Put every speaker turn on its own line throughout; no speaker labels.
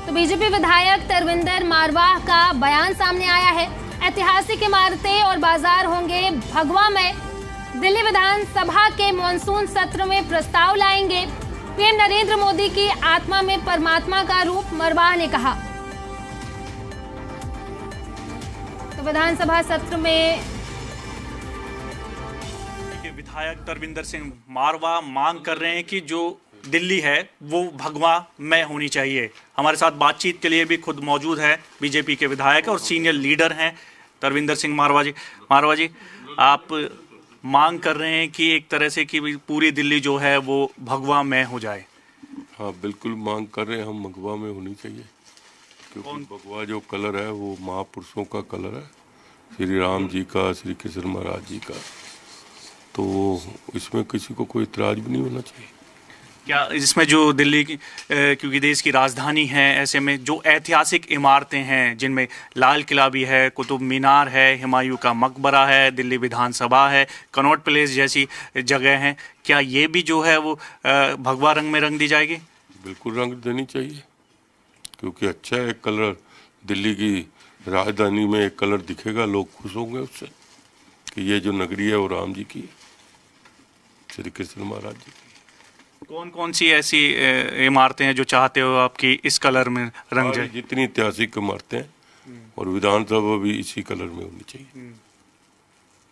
तो बीजेपी विधायक तरविंदर मारवाह का बयान सामने आया है। ऐतिहासिक इमारतें और बाजार होंगे भगवा में। दिल्ली विधानसभा के मॉनसून सत्र में प्रस्ताव लाएंगे। पीएम नरेंद्र मोदी की आत्मा में परमात्मा का रूप, मारवाह ने कहा। तो विधानसभा सत्र में
विधायक तरविंदर सिंह मारवाह मांग कर रहे हैं कि जो दिल्ली है वो भगवा में होनी चाहिए। हमारे साथ बातचीत के लिए भी खुद मौजूद है बीजेपी के विधायक और सीनियर लीडर हैं तरविंदर सिंह मारवाह जी। मारवाह जी, आप मांग कर रहे हैं कि एक तरह से कि पूरी दिल्ली जो है वो भगवा में हो जाए।
हाँ, बिल्कुल मांग कर रहे हैं हम, भगवा में होनी चाहिए, क्योंकि भगवा जो कलर है वो महापुरुषों का कलर है, श्री राम जी का, श्री कृष्ण महाराज जी का, तो इसमें किसी को कोई इतराज भी नहीं होना चाहिए।
क्या इसमें जो दिल्ली की क्योंकि देश की राजधानी है, ऐसे में जो ऐतिहासिक इमारतें हैं जिनमें लाल किला भी है, कुतुब मीनार है, हुमायूं का मकबरा है, दिल्ली विधानसभा है, कनॉट प्लेस जैसी जगह हैं, क्या ये भी जो है वो भगवा रंग में रंग दी जाएगी? बिल्कुल
रंग देनी चाहिए, क्योंकि अच्छा है कलर। दिल्ली की राजधानी में एक कलर दिखेगा, लोग खुश होंगे उससे कि ये जो नगरी है वो राम जी की, श्री कृष्ण महाराज जी की।
कौन कौन सी ऐसी इमारतें हैं जो चाहते हो आपकी इस कलर में रंग जाए?
जितनी ऐतिहासिक इमारतें हैं और विधानसभा भी इसी कलर में होनी चाहिए।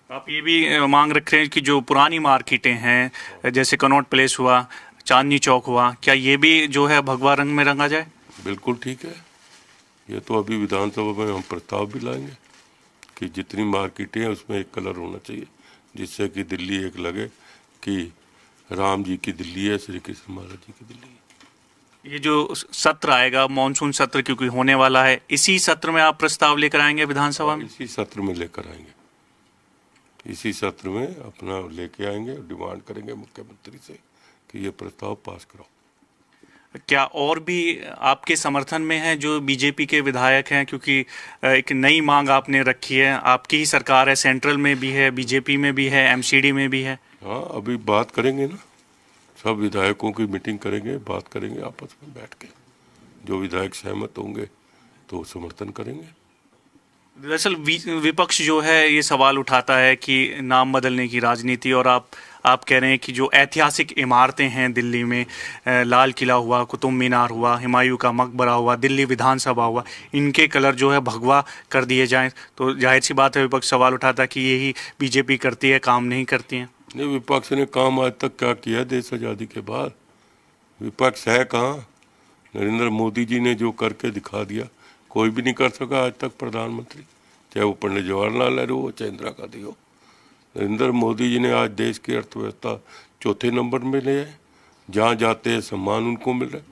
आप ये भी मांग रख रहे हैं कि जो पुरानी मार्केटें हैं जैसे कनॉट प्लेस हुआ, चांदनी चौक हुआ, क्या ये भी जो है भगवा रंग में रंगा जाए?
बिल्कुल ठीक है। ये तो अभी विधानसभा में हम प्रस्ताव भी लाएंगे कि जितनी मार्केटें हैं उसमें एक कलर होना चाहिए, जिससे कि दिल्ली एक लगे कि राम जी की दिल्ली है, श्री कृष्ण महाराज जी की दिल्ली है।
ये जो सत्र आएगा, मॉनसून सत्र क्योंकि होने वाला है, इसी सत्र में आप प्रस्ताव लेकर आएंगे विधानसभा में?
इसी सत्र में लेकर आएंगे, इसी सत्र में अपना लेके आएंगे, डिमांड करेंगे मुख्यमंत्री से कि ये प्रस्ताव पास कराओ।
क्या और भी आपके समर्थन में है जो बीजेपी के विधायक हैं? क्योंकि एक नई मांग आपने रखी है, आपकी ही सरकार है, सेंट्रल में भी है, बीजेपी में भी है, एमसीडी में भी है।
हाँ, अभी बात करेंगे ना, सब विधायकों की मीटिंग करेंगे, बात करेंगे आपस में बैठ के, जो विधायक सहमत होंगे तो समर्थन करेंगे।
दरअसल विपक्ष जो है ये सवाल उठाता है कि नाम बदलने की राजनीति, और आप कह रहे हैं कि जो ऐतिहासिक इमारतें हैं दिल्ली में, लाल किला हुआ, कुतुब मीनार हुआ, हुमायूं का मकबरा हुआ, दिल्ली विधानसभा हुआ, इनके कलर जो है भगवा कर दिए जाएं, तो जाहिर सी बात है विपक्ष सवाल उठाता है कि यही बीजेपी करती है, काम नहीं करती है।
नहीं, विपक्ष ने काम आज तक क्या किया देश आज़ादी के बाद? विपक्ष है कहाँ? नरेंद्र मोदी जी ने जो करके दिखा दिया, कोई भी नहीं कर सका आज तक प्रधानमंत्री, चाहे वो पंडित जवाहरलाल नेहरू हो, चाहे इंदिरा गांधी हो। नरेंद्र मोदी जी ने आज देश की अर्थव्यवस्था चौथे नंबर में ले आए, जहाँ जाते हैं सम्मान उनको मिल रहा है।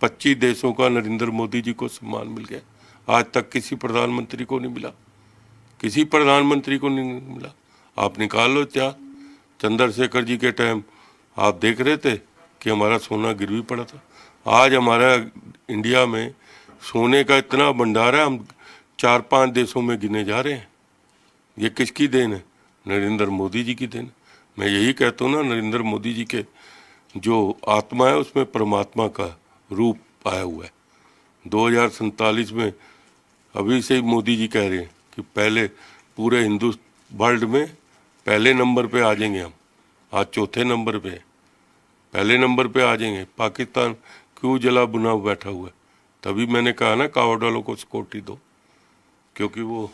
25 देशों का नरेंद्र मोदी जी को सम्मान मिल गया, आज तक किसी प्रधानमंत्री को नहीं मिला, किसी प्रधानमंत्री को नहीं मिला। आप निकाल लो इतिहास, चंद्रशेखर जी के टाइम आप देख रहे थे कि हमारा सोना गिरवी पड़ा था। आज हमारा इंडिया में सोने का इतना भंडार है, हम 4-5 देशों में गिने जा रहे हैं। ये किसकी देन है? नरेंद्र मोदी जी की देन। मैं यही कहता हूँ ना, नरेंद्र मोदी जी के जो आत्मा है उसमें परमात्मा का रूप आया हुआ है। 2047 में अभी से ही मोदी जी कह रहे हैं कि पहले पूरे हिंदू वर्ल्ड में पहले नंबर पे आ जाएंगे हम। आज चौथे नंबर पे, पहले नंबर पे आ जाएंगे। पाकिस्तान क्यों जला बुना बैठा हुआ है? तभी मैंने कहा ना, कावड़ वालों को सिक्योरिटी दो, क्योंकि वो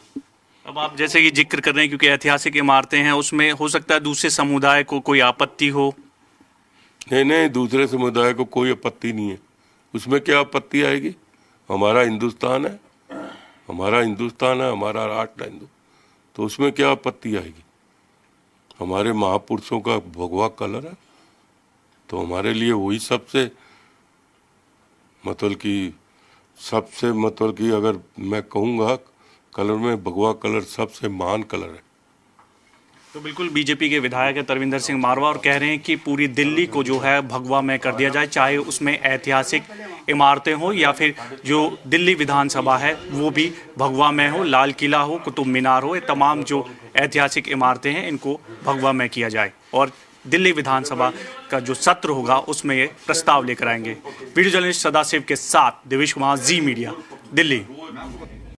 अब आप जैसे कि जिक्र कर रहे हैं क्योंकि ऐतिहासिक इमारतें हैं, उसमें हो सकता है दूसरे समुदाय को कोई आपत्ति हो।
नहीं, दूसरे समुदाय को कोई आपत्ति नहीं है। उसमें क्या आपत्ति आएगी? हमारा हिंदुस्तान है, हमारा हिंदुस्तान है, हमारा राष्ट्र है हिंदू, तो उसमें क्या आपत्ति आएगी? हमारे महापुरुषों का भगवा कलर है, तो हमारे लिए वही सबसे मतलब कि अगर मैं कहूँगा कलर में, भगवा कलर सबसे महान कलर है।
तो बिल्कुल बीजेपी के विधायक है तरविंदर सिंह मारवाह और कह रहे हैं कि पूरी दिल्ली को जो है भगवा में कर दिया जाए, चाहे उसमें ऐतिहासिक इमारतें हो या फिर जो दिल्ली विधानसभा है वो भी भगवा में हो, लाल किला हो, कुतुब मीनार हो, ये तमाम जो ऐतिहासिक इमारतें हैं इनको भगवा में किया जाए। और दिल्ली विधानसभा का जो सत्र होगा उसमें ये प्रस्ताव लेकर आएंगे। वीडियो जर्नलिस्ट सदाशिव के साथ देवेश कुमार, जी मीडिया, दिल्ली।